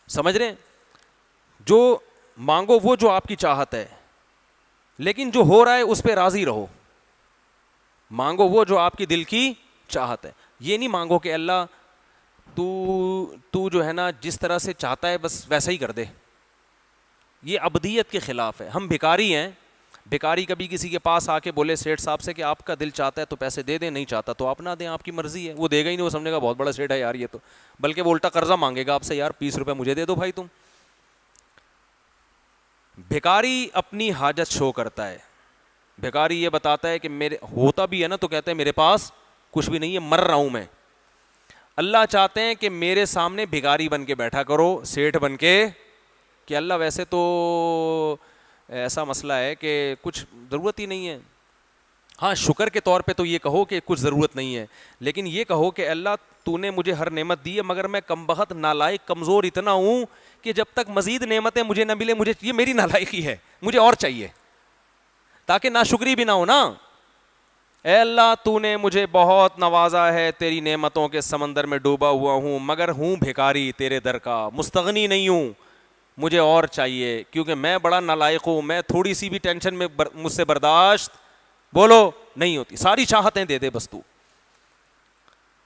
سمجھ رہے ہیں؟ جو مانگو وہ جو آپ کی چاہت ہے، لیکن جو ہو رہا ہے اس پہ راضی رہو. مانگو وہ جو آپ کی دل کی چاہت ہے. یہ نہیں مانگو کہ اللہ تو جو ہے نا جس طرح سے چاہتا ہے بس ویسا ہی کر دے. یہ عبدیت کے خلاف ہے. ہم بھکاری ہیں. بھکاری کبھی کسی کے پاس آ کے بولے سیٹھ صاحب سے کہ آپ کا دل چاہتا ہے تو پیسے دے دیں، نہیں چاہتا تو آپ نہ دیں، آپ کی مرضی ہے. وہ دے گا ہی نہیں، وہ سمجھے گا بہت بڑا سیٹھ ہے یار یہ تو، بلکہ وہ الٹا قرضہ مانگے گا آپ سے، یار 20 روپے مجھے دے دو بھائی تم. بھکاری اپنی حاجت شو کرتا ہے. بھکاری یہ بتاتا ہے کہ میرے ہوتا بھی ہے نا تو کہتے ہیں میرے پاس کچھ بھی نہیں ہے، مر رہا ہوں میں. اللہ چاہتے ہیں کہ میرے سامنے بھکاری بن کے بیٹھا کرو، سیٹھ بن کے، کہ اللہ ویسے تو ایسا مسئلہ ہے کہ کچھ ضرورت ہی نہیں ہے. ہاں شکر کے طور پہ تو یہ کہو کہ کچھ ضرورت نہیں ہے، لیکن یہ کہو کہ اللہ تو نے مجھے ہر نعمت دی ہے، مگر میں کم بخت نالائق کمزور اتنا ہوں کہ جب تک مزید نعمتیں مجھے نہ ملے، مجھے یہ میری نالائقی ہے، مجھے اور چاہیے، تاکہ ناشکری بھی نہ ہو نا. اے اللہ تو نے مجھے بہت نوازا ہے، تیری نعمتوں کے سمندر میں ڈوبا ہوا ہوں، مگر ہوں بھکاری تیرے در کا، مستغنی نہیں ہوں، مجھے اور چاہیے، کیونکہ میں بڑا نالائق ہوں. میں تھوڑی سی بھی ٹینشن میں مجھ سے برداشت بولو نہیں ہوتی. ساری چاہتیں دے دے بس تو.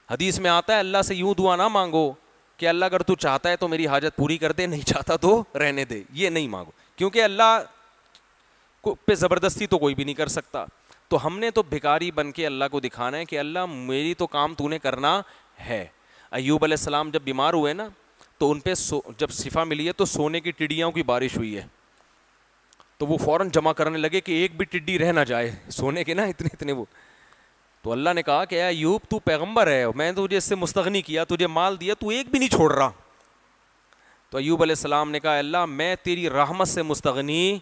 حدیث میں آتا ہے اللہ سے یوں دعا نہ مانگو کہ اللہ اگر تو چاہتا ہے تو میری حاجت پوری کر دے، نہیں چاہتا تو رہنے دے. یہ نہیں مانگو، کیونکہ اللہ پہ زبردستی تو کوئی بھی نہیں کر سکتا. تو ہم نے تو بھکاری بن کے اللہ کو دکھانا ہے کہ اللہ میری تو کام تو نے کرنا ہے. ایوب علیہ السلام جب بیمار ہوئے نا تو ان پہ جب شفا ملی ہے تو سونے کی ٹڈیوں کی بارش ہوئی ہے، تو وہ فوراً جمع کرنے لگے کہ ایک بھی ٹڈی رہ نہ جائے، سونے کے نا اتنے وہ. تو اللہ نے کہا کہ اے ایوب تو پیغمبر ہے، میں نے تجھے اس سے مستغنی کیا، تجھے مال دیا، تو ایک بھی نہیں چھوڑ رہا. تو ایوب علیہ السلام نے کہا اللہ میں تیری رحمت سے مستغنی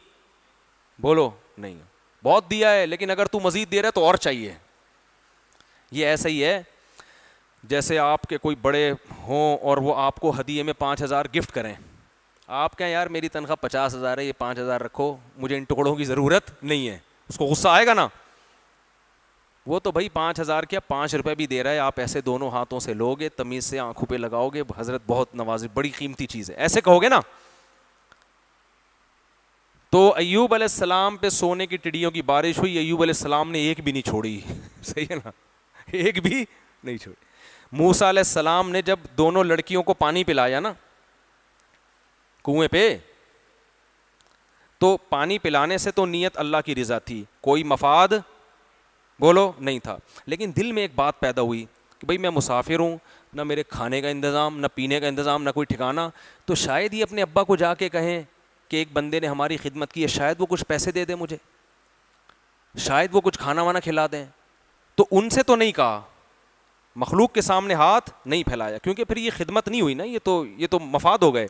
بولو نہیں، بہت دیا ہے لیکن اگر تو مزید دے رہا ہے تو اور چاہیے. یہ ایسا ہی ہے جیسے آپ کے کوئی بڑے ہوں اور وہ آپ کو ہدیے میں 5,000 گفٹ کریں. آپ کہیں یار میری تنخواہ 50,000 ہے، یہ 5,000 رکھو، مجھے ان ٹکڑوں کی ضرورت نہیں ہے. اس کو غصہ آئے گا نا. وہ تو بھائی 5,000 کیا 5 روپے بھی دے رہا ہے، آپ ایسے دونوں ہاتھوں سے لوگے، تمیز سے آنکھوں پہ لگاؤ گے، حضرت بہت نوازی، بڑی قیمتی چیز ہے، ایسے کہو گے نا. تو ایوب علیہ السلام پہ سونے کی ٹڈیوں کی بارش ہوئی، ایوب علیہ السلام نے ایک بھی نہیں چھوڑی. صحیح ہے نا، ایک بھی نہیں چھوڑی. موسیٰ علیہ السلام نے جب دونوں لڑکیوں کو پانی پلایا نا کنویں پہ، تو پانی پلانے سے تو نیت اللہ کی رضا تھی، کوئی مفاد بولو نہیں تھا. لیکن دل میں ایک بات پیدا ہوئی کہ بھئی میں مسافر ہوں، نہ میرے کھانے کا انتظام، نہ پینے کا انتظام، نہ کوئی ٹھکانہ. تو شاید یہ اپنے ابا کو جا کے کہیں کہ ایک بندے نے ہماری خدمت کی ہے، شاید وہ کچھ پیسے دے دے مجھے، شاید وہ کچھ کھانا وانا کھلا دیں. تو ان سے تو نہیں کہا، مخلوق کے سامنے ہاتھ نہیں پھیلایا، کیونکہ پھر یہ خدمت نہیں ہوئی نا، یہ تو مفاد ہو گئے.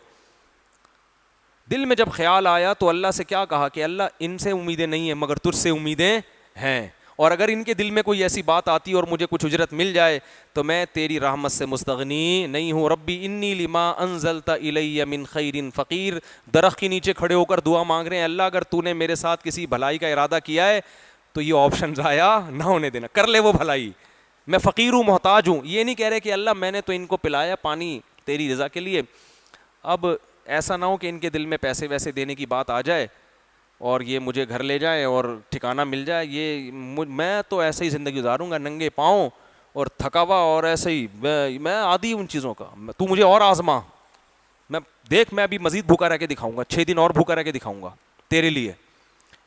دل میں جب خیال آیا تو اللہ سے کیا کہا کہ اللہ ان سے امیدیں نہیں ہیں مگر تجھ سے امیدیں ہیں، اور اگر ان کے دل میں کوئی ایسی بات آتی اور مجھے کچھ اجرت مل جائے تو میں تیری رحمت سے مستغنی نہیں ہوں. ربی انی لما انزلت الی من خیر فقیر. درخت کے نیچے کھڑے ہو کر دعا مانگ رہے ہیں، اللہ اگر تو نے میرے ساتھ کسی بھلائی کا ارادہ کیا ہے تو یہ آپشن ضائع نہ ہونے دینا، کر لے وہ بھلائی، میں فقیر ہوں، محتاج ہوں. یہ نہیں کہہ رہے کہ اللہ میں نے تو ان کو پلایا پانی تیری رضا کے لیے، اب ایسا نہ ہو کہ ان کے دل میں پیسے ویسے دینے کی بات آ جائے اور یہ مجھے گھر لے جائیں اور ٹھکانہ مل جائے. یہ میں تو ایسے ہی زندگی گزاروں گا ننگے پاؤں اور تھکا ہوا، اور ایسے ہی میں عادی ان چیزوں کا. تو مجھے اور آزما، میں دیکھ میں ابھی مزید بھوکا رہ کے دکھاؤں گا، 6 دن اور بھوکا رہ کے دکھاؤں گا تیرے لیے.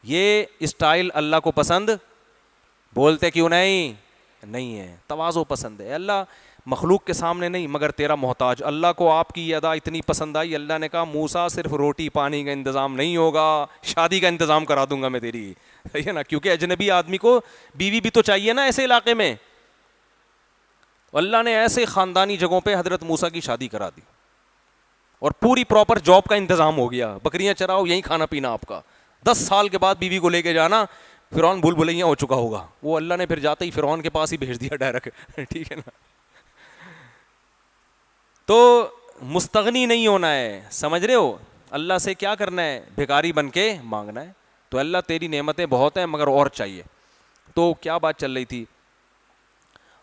یہ اسٹائل اللہ کو پسند بولتے کیوں نہیں ہے. تواضع پسند ہے. اللہ مخلوق کے سامنے نہیں مگر تیرا محتاج. اللہ کو آپ کی یہ ادا اتنی پسند آئی، اللہ نے کہا موسیٰ صرف روٹی پانی کا انتظام نہیں ہوگا، شادی کا انتظام کرا دوں گا میں تیری. صحیح ہے نا، کیونکہ اجنبی آدمی کو بیوی بھی تو چاہیے نا ایسے علاقے میں. اللہ نے ایسے خاندانی جگہوں پہ حضرت موسیٰ کی شادی کرا دی اور پوری پراپر جاب کا انتظام ہو گیا، بکریاں چراؤ یہیں کھانا پینا آپ کا. 10 سال کے بعد بیوی کو لے کے جانا، فرعون بھول بھلیاں ہو چکا ہوگا، وہ اللہ نے پھر جاتے ہی فرعون کے پاس ہی بھیج دیا ڈائریکٹ. ٹھیک ہے نا. تو مستغنی نہیں ہونا ہے، سمجھ رہے ہو. اللہ سے کیا کرنا ہے؟ بھکاری بن کے مانگنا ہے. تو اللہ تیری نعمتیں بہت ہیں مگر اور چاہیے. تو کیا بات چل رہی تھی؟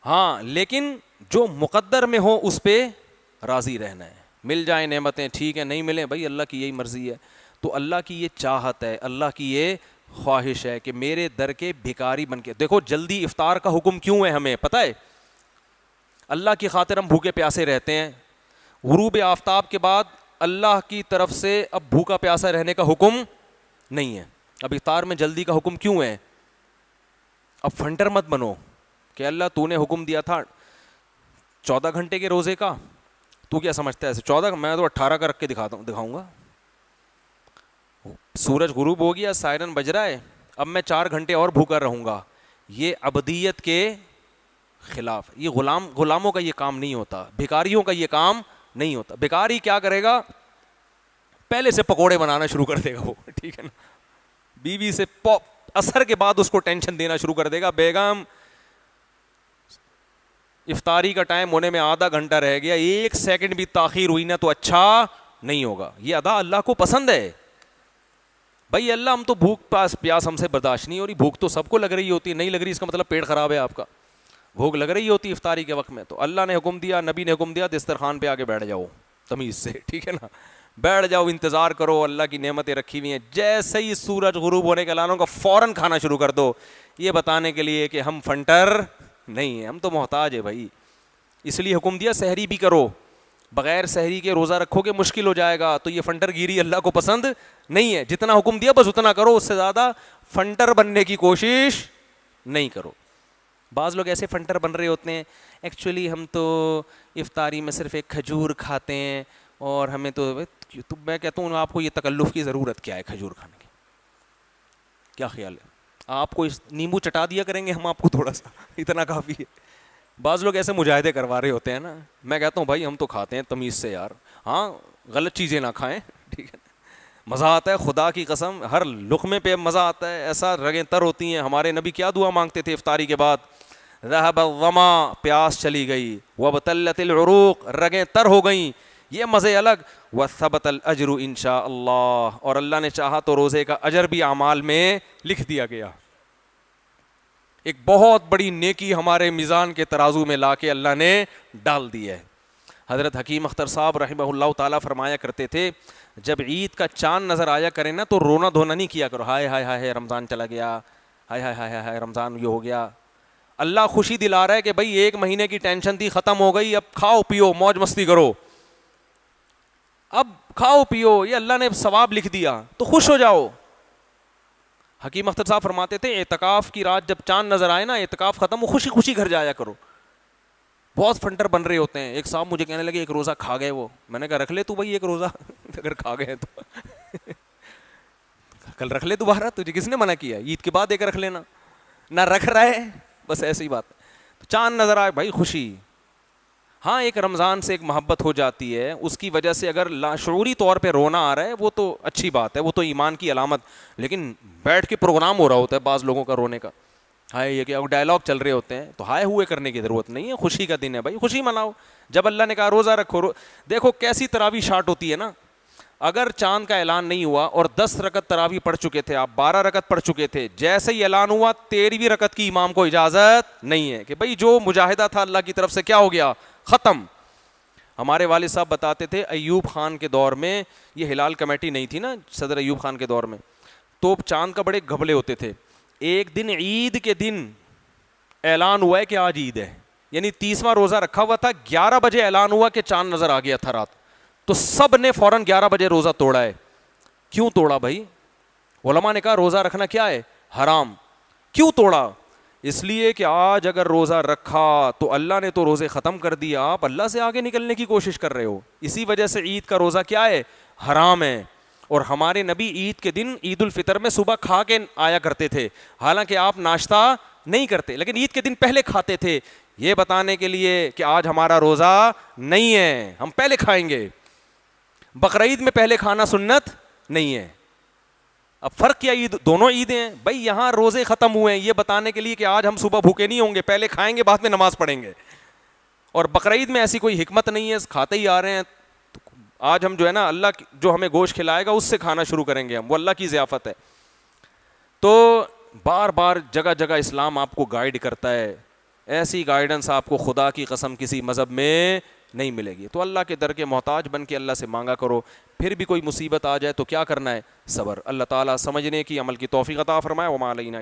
ہاں لیکن جو مقدر میں ہو اس پہ راضی رہنا ہے. مل جائیں نعمتیں ٹھیک ہے, نہیں ملیں بھائی اللہ کی یہی مرضی ہے. تو اللہ کی یہ چاہت ہے, اللہ کی یہ خواہش ہے کہ میرے در کے بھکاری بن کے. دیکھو جلدی افطار کا حکم کیوں ہے ہمیں پتہ ہے؟ اللہ کی خاطر ہم بھوکے پیاسے رہتے ہیں. غروب آفتاب کے بعد اللہ کی طرف سے اب بھوکا پیاسا رہنے کا حکم نہیں ہے. اب افطار میں جلدی کا حکم کیوں ہے؟ اب فنٹر مت بنو کہ اللہ تو نے حکم دیا تھا 14 گھنٹے کے روزے کا, تو کیا سمجھتا ہے ایسے 14؟ میں تو 18 کا رکھ کے دکھاؤں گا. سورج غروب ہو گیا, سائرن بج رہا ہے, اب میں 4 گھنٹے اور بھوکا رہوں گا. یہ عبدیت کے خلاف. یہ غلاموں کا یہ کام نہیں ہوتا, بھکاریوں کا یہ کام نہیں ہوتا. بھکاری کیا کرے گا؟ پہلے سے پکوڑے بنانا شروع کر دے گا وہ, ٹھیک ہے نا, بیوی سے اثر کے بعد اس کو ٹینشن دینا شروع کر دے گا, بیگم افطاری کا ٹائم ہونے میں آدھا گھنٹہ رہ گیا, 1 سیکنڈ بھی تاخیر ہوئی نا تو اچھا نہیں ہوگا. یہ ادا اللہ کو پسند ہے. بھائی اللہ ہم تو بھوک پیاس ہم سے برداشت نہیں ہو رہی. بھوک تو سب کو لگ رہی ہوتی ہے, نہیں لگ رہی اس کا مطلب پیٹ خراب ہے آپ کا. بھوک لگ رہی ہوتی افطاری کے وقت میں, تو اللہ نے حکم دیا, نبی نے حکم دیا, دسترخوان پہ آگے بیٹھ جاؤ تمیز سے, ٹھیک ہے نا, بیٹھ جاؤ, انتظار کرو, اللہ کی نعمتیں رکھی ہوئی ہیں. جیسے ہی سورج غروب ہونے کا اعلان ہوگا فوراً کھانا شروع کر دو, یہ بتانے کے لیے کہ ہم فنٹر نہیں ہیں, ہم تو محتاج ہے بھائی. اس لیے حکم دیا سحری بھی کرو, بغیر سحری کے روزہ رکھو گے مشکل ہو جائے گا. تو یہ فنٹر گیری اللہ کو پسند نہیں ہے. جتنا حکم دیا بس اتنا کرو, اس سے زیادہ فنٹر بننے کی کوشش نہیں کرو. بعض لوگ ایسے فنٹر بن رہے ہوتے ہیں, ایکچولی ہم تو افطاری میں صرف ایک کھجور کھاتے ہیں اور ہمیں تو میں کہتا ہوں آپ کو یہ تکلف کی ضرورت کیا ہے کھجور کھانے کی؟ کیا خیال ہے؟ آپ کو نیمبو چٹا دیا کریں گے ہم آپ کو تھوڑا سا, اتنا کافی ہے. بعض لوگ ایسے مجاہدے کروا رہے ہوتے ہیں نا, میں کہتا ہوں بھائی ہم تو کھاتے ہیں تمیز سے یار, ہاں غلط چیزیں نہ کھائیں, ٹھیک ہے, مزہ آتا ہے خدا کی قسم, ہر لقمے پہ مزہ آتا ہے, ایسا رگیں تر ہوتی ہیں. ہمارے نبی کیا دعا مانگتے تھے افطاری کے بعد؟ ذهب الظما, پیاس چلی گئی, وابتلت العروق, رگیں تر ہو گئیں, یہ مزے الگ, وثبت الاجر ان شاء اللہ, اور اللہ نے چاہا تو روزے کا اجر بھی اعمال میں لکھ دیا گیا. ایک بہت بڑی نیکی ہمارے میزان کے ترازو میں لا کے اللہ نے ڈال دی ہے. حضرت حکیم اختر صاحب رحمہ اللہ تعالیٰ فرمایا کرتے تھے, جب عید کا چاند نظر آیا کرے نا تو رونا دھونا نہیں کیا کرو, ہائے ہائے ہائے رمضان چلا گیا, ہائے ہائے ہائے ہائے رمضان یہ ہو گیا. اللہ خوشی دلا رہا ہے کہ بھائی 1 مہینے کی ٹینشن تھی ختم ہو گئی, اب کھاؤ پیو موج مستی کرو, اب کھاؤ پیو, یہ اللہ نے ثواب لکھ دیا تو خوش ہو جاؤ. حکیم اختر صاحب فرماتے تھے اعتکاف کی رات جب چاند نظر آئے نا, اعتکاف ختم ہو, خوشی خوشی گھر جایا کرو. بہت فنٹر بن رہے ہوتے ہیں. ایک صاحب مجھے کہنے لگے 1 روزہ کھا گئے وہ, میں نے کہا رکھ لے تو بھائی 1 روزہ اگر کھا گئے تو کل رکھ لے دوبارہ, تجھے کس نے منع کیا؟ عید کے بعد 1 رکھ لینا, نہ رکھ رہا ہے بس ایسی بات. تو چاند نظر آئے بھائی خوشی. ہاں ایک رمضان سے ایک محبت ہو جاتی ہے, اس کی وجہ سے اگر لاشعوری طور پہ رونا آ رہا ہے وہ تو اچھی بات ہے, وہ تو ایمان کی علامت. لیکن بیٹھ کے پروگرام ہو رہا ہوتا ہے بعض لوگوں کا رونے کا, ہائے یہ کہ ڈائلاگ چل رہے ہوتے ہیں, تو ہائے ہوئے کرنے کی ضرورت نہیں ہے. خوشی کا دن ہے بھائی, خوشی مناؤ. جب اللہ نے کہا روزہ رکھو, دیکھو کیسی تراویح شارٹ ہوتی ہے نا. اگر چاند کا اعلان نہیں ہوا اور 10 رکعت تراویح پڑھ چکے تھے آپ, 12 رکعت پڑھ چکے تھے, جیسے ہی اعلان ہوا 13ویں رکعت کی امام کو اجازت نہیں ہے کہ بھائی جو مجاہدہ تھا اللہ کی طرف سے کیا ہو گیا, ختم. ہمارے والد صاحب بتاتے تھے ایوب خان کے دور میں, یہ ہلال کمیٹی نہیں تھی نا صدر ایوب خان کے دور میں, تو چاند کا بڑے گھبلے ہوتے تھے. ایک دن عید کے دن اعلان ہوا ہے کہ آج عید ہے, یعنی 30واں روزہ رکھا ہوا تھا, 11 بجے اعلان ہوا کہ چاند نظر آ گیا تھا رات, تو سب نے فوراً 11 بجے روزہ توڑا ہے. کیوں توڑا بھائی؟ علماء نے کہا روزہ رکھنا کیا ہے, حرام. کیوں توڑا؟ اس لیے کہ آج اگر روزہ رکھا تو اللہ نے تو روزے ختم کر دیا, آپ اللہ سے آگے نکلنے کی کوشش کر رہے ہو. اسی وجہ سے عید کا روزہ کیا ہے, حرام ہے. اور ہمارے نبی عید کے دن عید الفطر میں صبح کھا کے آیا کرتے تھے, حالانکہ آپ ناشتہ نہیں کرتے, لیکن عید کے دن پہلے کھاتے تھے, یہ بتانے کے لیے کہ آج ہمارا روزہ نہیں ہے, ہم پہلے کھائیں گے. بقرعید میں پہلے کھانا سنت نہیں ہے. اب فرق کیا, عید دونوں عیدیں ہیں بھائی. یہاں روزے ختم ہوئے ہیں یہ بتانے کے لیے کہ آج ہم صبح بھوکے نہیں ہوں گے, پہلے کھائیں گے بعد میں نماز پڑھیں گے. اور بقرعید میں ایسی کوئی حکمت نہیں ہے, کھاتے ہی آ رہے ہیں. آج ہم جو ہے نا اللہ جو ہمیں گوشت کھلائے گا اس سے کھانا شروع کریں گے, ہم وہ اللہ کی ضیافت ہے. تو بار بار جگہ جگہ اسلام آپ کو گائیڈ کرتا ہے, ایسی گائیڈنس آپ کو خدا کی قسم کسی مذہب میں نہیں ملے گی. تو اللہ کے در کے محتاج بن کے اللہ سے مانگا کرو. پھر بھی کوئی مصیبت آ جائے تو کیا کرنا ہے؟ صبر. اللہ تعالیٰ سمجھنے کی عمل کی توفیق عطا فرمائے. وما علینا